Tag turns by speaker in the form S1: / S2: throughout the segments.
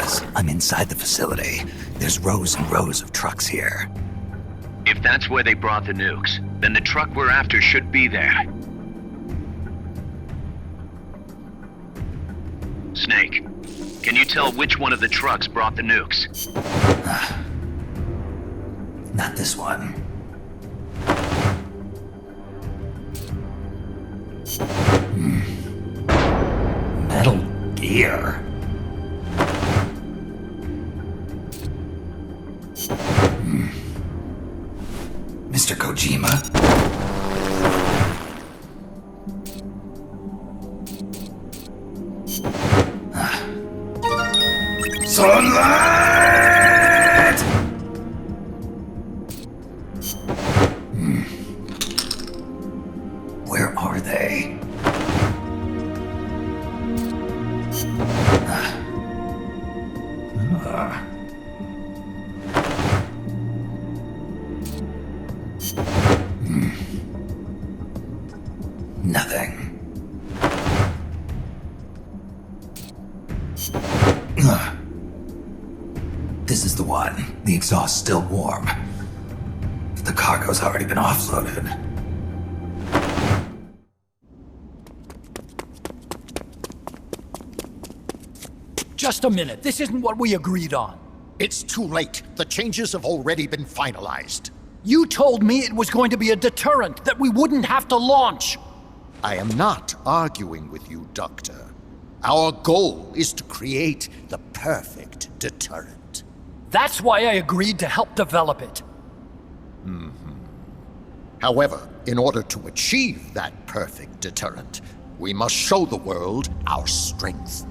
S1: has. I'm inside the facility. There's rows and rows of trucks here.
S2: If that's where they brought the nukes, then the truck we're after should be there. Snake, can you tell which one of the trucks brought the nukes?
S1: Not this one. Metal Gear. Mr. Kojima? Sunlight! Where are they? Nothing. This is the one. The exhaust's still warm. But the cargo's already been offloaded.
S3: Just a minute. This isn't what we agreed on.
S4: It's too late. The changes have already been finalized.
S3: You told me it was going to be a deterrent, that we wouldn't have to launch.
S4: I am not arguing with you, Doctor. Our goal is to create the perfect deterrent.
S3: That's why I agreed to help develop it.
S4: However, in order to achieve that perfect deterrent, we must show the world our strength.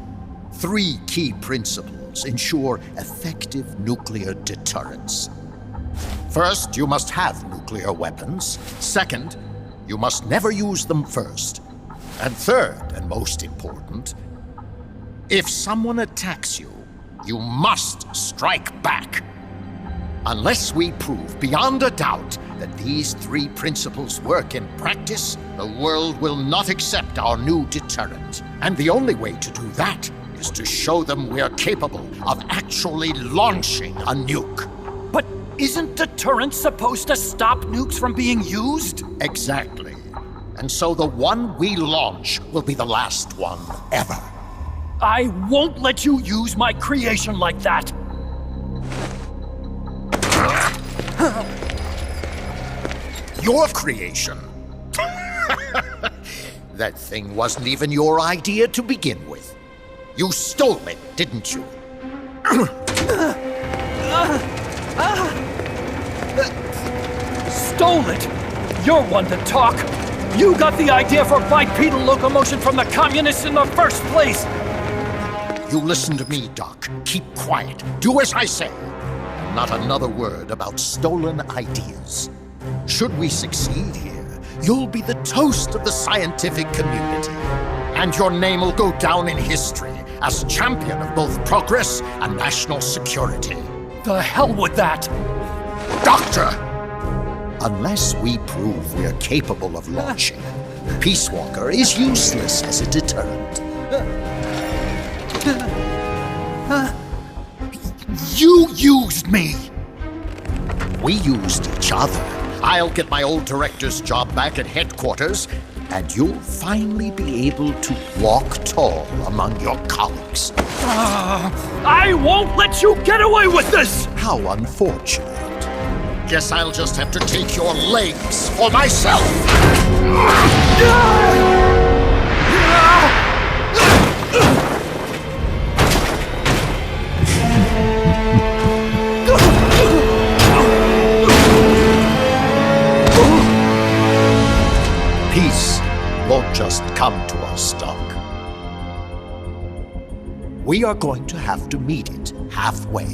S4: 3 key principles ensure effective nuclear deterrence. First, you must have nuclear weapons. Second, you must never use them first. And third, and most important, if someone attacks you, you must strike back. Unless we prove beyond a doubt that these 3 principles work in practice, the world will not accept our new deterrent. And the only way to do that is to show them we are capable of actually launching a nuke.
S3: But isn't deterrence supposed to stop nukes from being used?
S4: Exactly. And so the one we launch will be the last one ever.
S3: I won't let you use my creation like that.
S4: Your creation? That thing wasn't even your idea to begin with. You stole it, didn't you?
S3: Stole it? You're one to talk. You got the idea for bipedal locomotion from the communists in the first place.
S4: You listen to me, Doc. Keep quiet. Do as I say. And not another word about stolen ideas. Should we succeed here, you'll be the toast of the scientific community. And your name will go down in history as champion of both progress and national security.
S3: The hell with that!
S4: Doctor! Unless we prove we're capable of launching, Peace Walker is useless as a deterrent.
S3: You used me!
S4: We used each other. I'll get my old director's job back at headquarters, and you'll finally be able to walk tall among your colleagues.
S3: I won't let you get away with this!
S4: How unfortunate. Guess I'll just have to take your legs for myself. Peace won't just come to us, Doc. We are going to have to meet it halfway.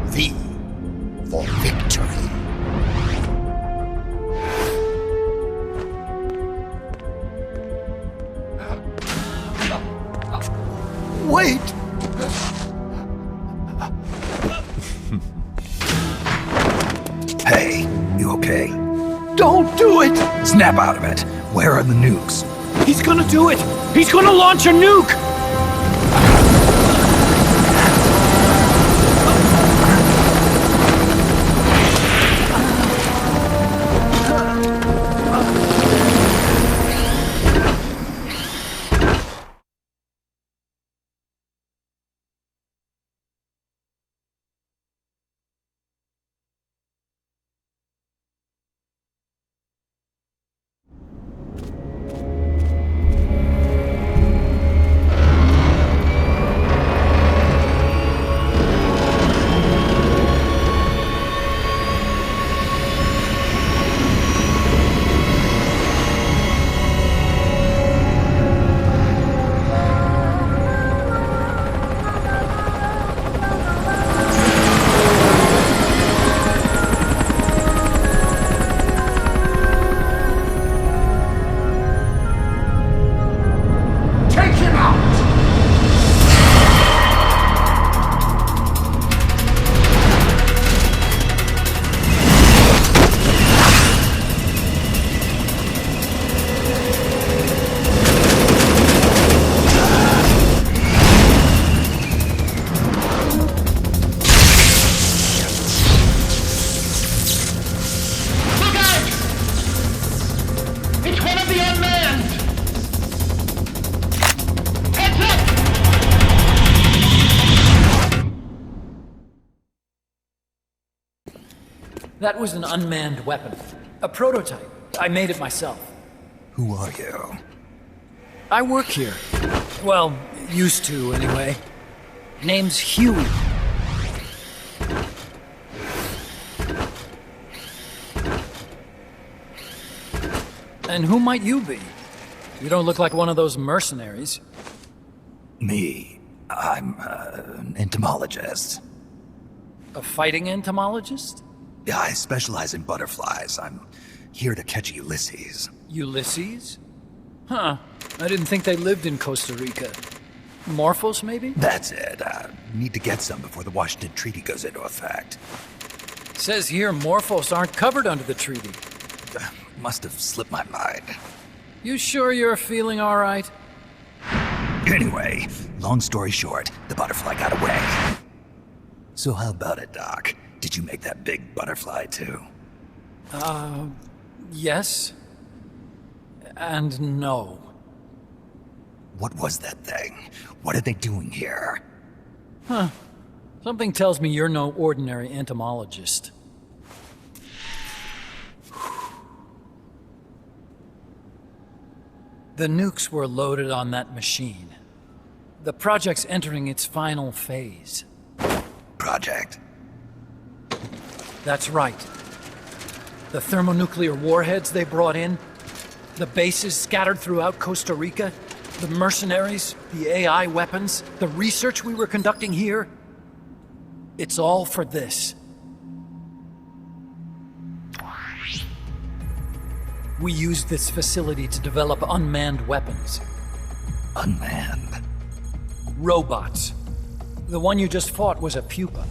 S4: V for victory.
S3: Wait!
S1: Hey, you okay?
S3: Don't do it!
S1: Snap out of it. Where are the nukes?
S3: He's gonna do it! He's gonna launch a nuke! That was an unmanned weapon. A prototype. I made it myself.
S1: Who are you?
S3: I work here. Well, used to, anyway. Name's Huey. And who might you be? You don't look like one of those mercenaries.
S1: Me. I'm an entomologist.
S3: A fighting entomologist?
S1: Yeah, I specialize in butterflies. I'm here to catch Ulysses.
S3: Ulysses? Huh. I didn't think they lived in Costa Rica. Morphos, maybe?
S1: That's it. Need to get some before the Washington Treaty goes into effect.
S3: Says here Morphos aren't covered under the treaty.
S1: Must have slipped my mind.
S3: You sure you're feeling all right?
S1: Anyway, long story short, the butterfly got away. So how about it, Doc? Did you make that big butterfly too?
S3: Yes. And no.
S1: What was that thing? What are they doing here?
S3: Something tells me you're no ordinary entomologist. The nukes were loaded on that machine. The project's entering its final phase.
S1: Project?
S3: That's right. The thermonuclear warheads they brought in, the bases scattered throughout Costa Rica, the mercenaries, the AI weapons, the research we were conducting here. It's all for this. We used this facility to develop unmanned weapons.
S1: Unmanned?
S3: Robots. The one you just fought was a pupa.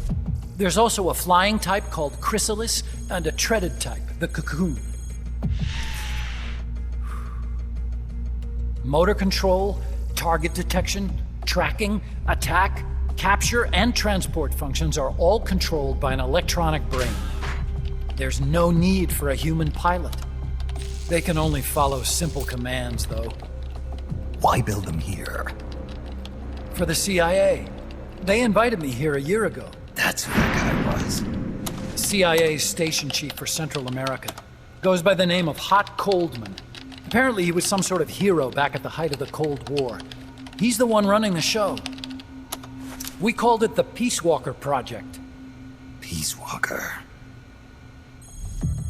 S3: There's also a flying type called chrysalis and a treaded type, the cocoon. Motor control, target detection, tracking, attack, capture, and transport functions are all controlled by an electronic brain. There's no need for a human pilot. They can only follow simple commands, though.
S1: Why build them here?
S3: For the CIA. They invited me here a year ago.
S1: That's who that guy was.
S3: CIA's station chief for Central America. Goes by the name of Hot Coldman. Apparently he was some sort of hero back at the height of the Cold War. He's the one running the show. We called it the Peace Walker Project.
S1: Peace Walker.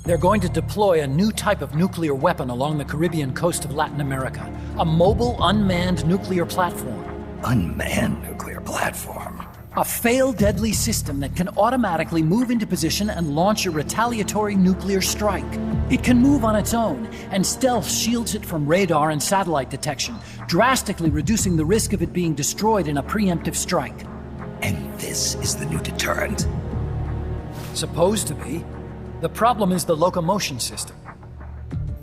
S3: They're going to deploy a new type of nuclear weapon along the Caribbean coast of Latin America. A mobile, unmanned nuclear platform.
S1: Unmanned nuclear platform.
S3: A fail-deadly system that can automatically move into position and launch a retaliatory nuclear strike. It can move on its own, and stealth shields it from radar and satellite detection, drastically reducing the risk of it being destroyed in a preemptive strike.
S1: And this is the new deterrent?
S3: Supposed to be. The problem is the locomotion system.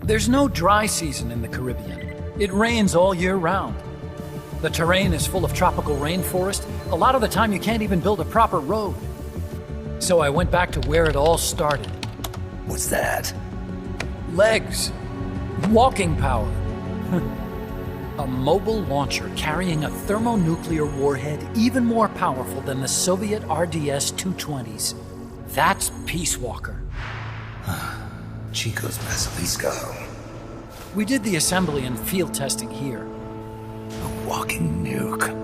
S3: There's no dry season in the Caribbean. It rains all year round. The terrain is full of tropical rainforest. A lot of the time you can't even build a proper road. So I went back to where it all started.
S1: What's that?
S3: Legs. Walking power. A mobile launcher carrying a thermonuclear warhead even more powerful than the Soviet RDS-220s. That's Peace Walker.
S1: Chico's Basilisco.
S3: We did the assembly and field testing here.
S1: A walking nuke.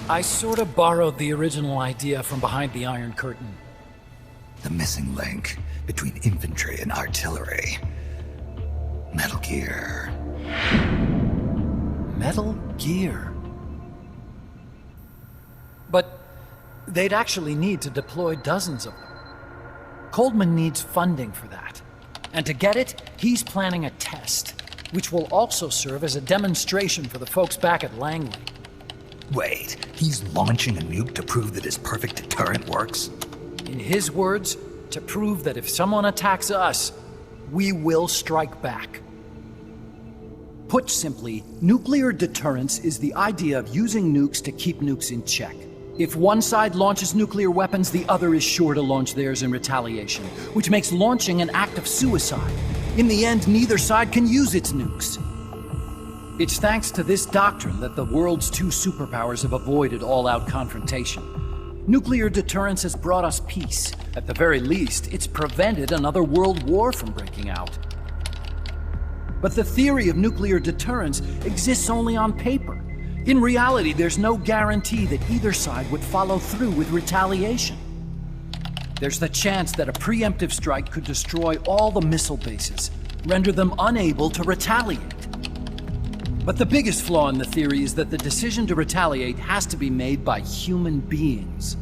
S3: I sort of borrowed the original idea from behind the Iron Curtain.
S1: The missing link between infantry and artillery. Metal Gear.
S3: Metal Gear. But they'd actually need to deploy dozens of them. Coldman needs funding for that. And to get it, he's planning a test, which will also serve as a demonstration for the folks back at Langley.
S1: Wait, he's launching a nuke to prove that his perfect deterrent works?
S3: In his words, to prove that if someone attacks us, we will strike back. Put simply, nuclear deterrence is the idea of using nukes to keep nukes in check. If one side launches nuclear weapons, the other is sure to launch theirs in retaliation, which makes launching an act of suicide. In the end, neither side can use its nukes. It's thanks to this doctrine that the world's two superpowers have avoided all-out confrontation. Nuclear deterrence has brought us peace. At the very least, it's prevented another world war from breaking out. But the theory of nuclear deterrence exists only on paper. In reality, there's no guarantee that either side would follow through with retaliation. There's the chance that a preemptive strike could destroy all the missile bases, render them unable to retaliate. But the biggest flaw in the theory is that the decision to retaliate has to be made by human beings.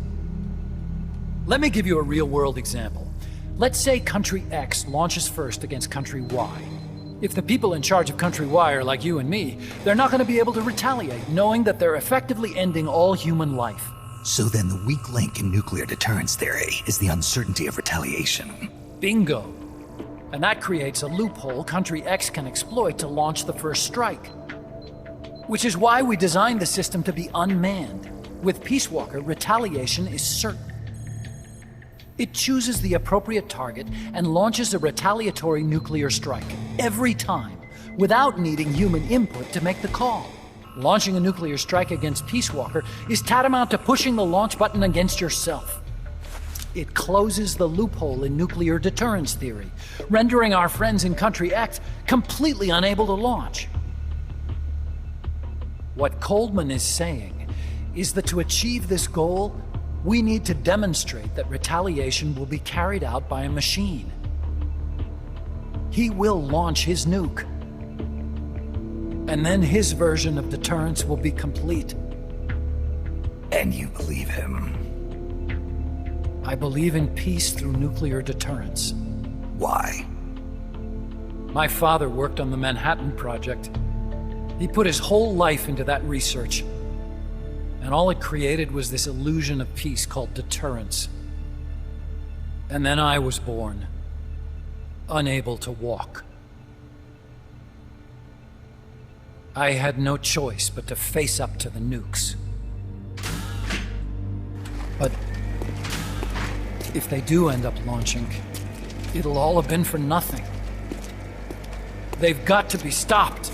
S3: Let me give you a real-world example. Let's say country X launches first against country Y. If the people in charge of country Y are like you and me, they're not going to be able to retaliate, knowing that they're effectively ending all human life.
S1: So then the weak link in nuclear deterrence theory is the uncertainty of retaliation.
S3: Bingo. And that creates a loophole country X can exploit to launch the first strike. Which is why we designed the system to be unmanned. With Peace Walker, retaliation is certain. It chooses the appropriate target and launches a retaliatory nuclear strike every time, without needing human input to make the call. Launching a nuclear strike against Peace Walker is tantamount to pushing the launch button against yourself. It closes the loophole in nuclear deterrence theory, rendering our friends in Country X completely unable to launch. What Coldman is saying is that to achieve this goal, we need to demonstrate that retaliation will be carried out by a machine. He will launch his nuke. And then his version of deterrence will be complete.
S1: And you believe him?
S3: I believe in peace through nuclear deterrence.
S1: Why?
S3: My father worked on the Manhattan Project. He put his whole life into that research. And all it created was this illusion of peace called deterrence. And then I was born, unable to walk. I had no choice but to face up to the nukes. But if they do end up launching, it'll all have been for nothing. They've got to be stopped.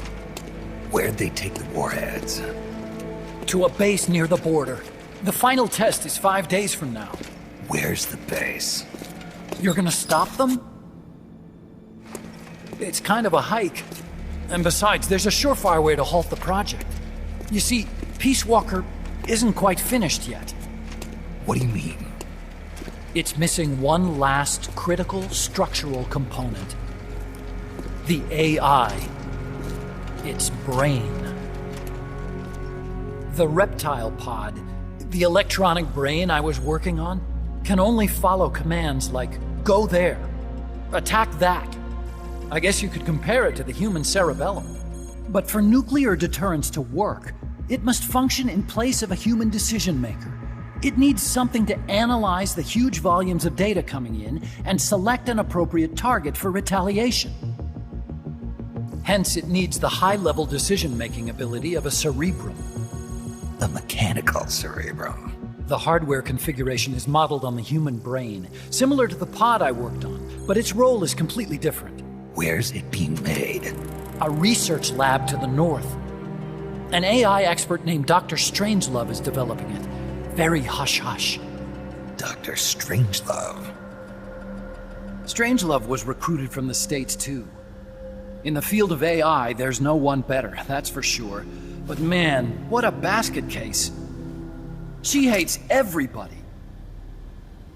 S1: Where'd they take the warheads?
S3: To a base near the border. The final test is 5 days from now.
S1: Where's the base?
S3: You're gonna stop them? It's kind of a hike. And besides, there's a surefire way to halt the project. You see, Peace Walker isn't quite finished yet.
S1: What do you mean?
S3: It's missing one last critical structural component. The AI. Its brain. The reptile pod, the electronic brain I was working on, can only follow commands like, go there, attack that. I guess you could compare it to the human cerebellum. But for nuclear deterrence to work, it must function in place of a human decision maker. It needs something to analyze the huge volumes of data coming in and select an appropriate target for retaliation. Hence, it needs the high-level decision-making ability of a cerebrum.
S1: A mechanical cerebrum.
S3: The hardware configuration is modeled on the human brain, similar to the pod I worked on, but its role is completely different.
S1: Where's it being made?
S3: A research lab to the north. An AI expert named Dr. Strangelove is developing it. Very hush-hush.
S1: Dr. Strangelove.
S3: Strangelove was recruited from the States, too. In the field of AI, there's no one better, that's for sure. But man, what a basket case. She hates everybody.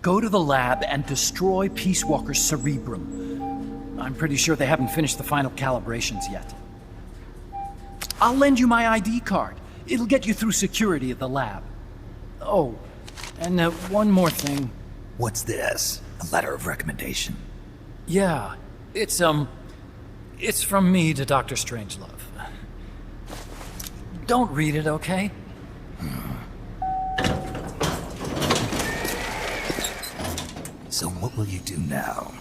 S3: Go to the lab and destroy Peace Walker's cerebrum. I'm pretty sure they haven't finished the final calibrations yet. I'll lend you my ID card. It'll get you through security at the lab. Oh, and one more thing.
S1: What's this? A letter of recommendation?
S3: Yeah, it's from me to Dr. Strangelove. Don't read it, okay?
S1: So what will you do now?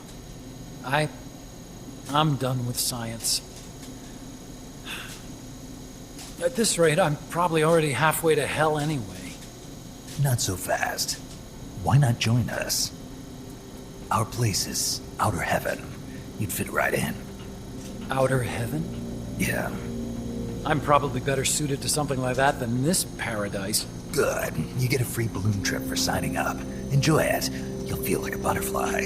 S3: I'm done with science. At this rate, I'm probably already halfway to hell anyway.
S1: Not so fast. Why not join us? Our place is outer heaven. You'd fit right in.
S3: Outer heaven?
S1: Yeah.
S3: I'm probably better suited to something like that than this paradise.
S1: Good. You get a free balloon trip for signing up. Enjoy it. You'll feel like a butterfly.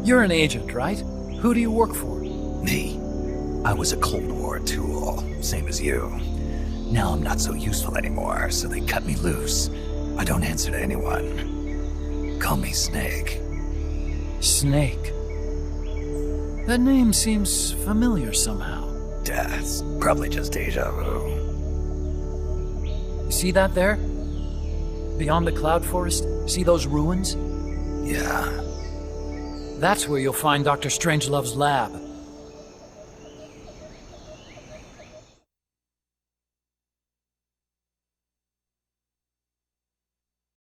S3: You're an agent, right? Who do you work for?
S1: Me. I was a Cold War tool, same as you. Now I'm not so useful anymore, so they cut me loose. I don't answer to anyone. Call me Snake.
S3: Snake. That name seems familiar somehow.
S1: Death. Probably just deja vu.
S3: You see that there? Beyond the cloud forest? See those ruins?
S1: Yeah.
S3: That's where you'll find Dr. Strangelove's lab.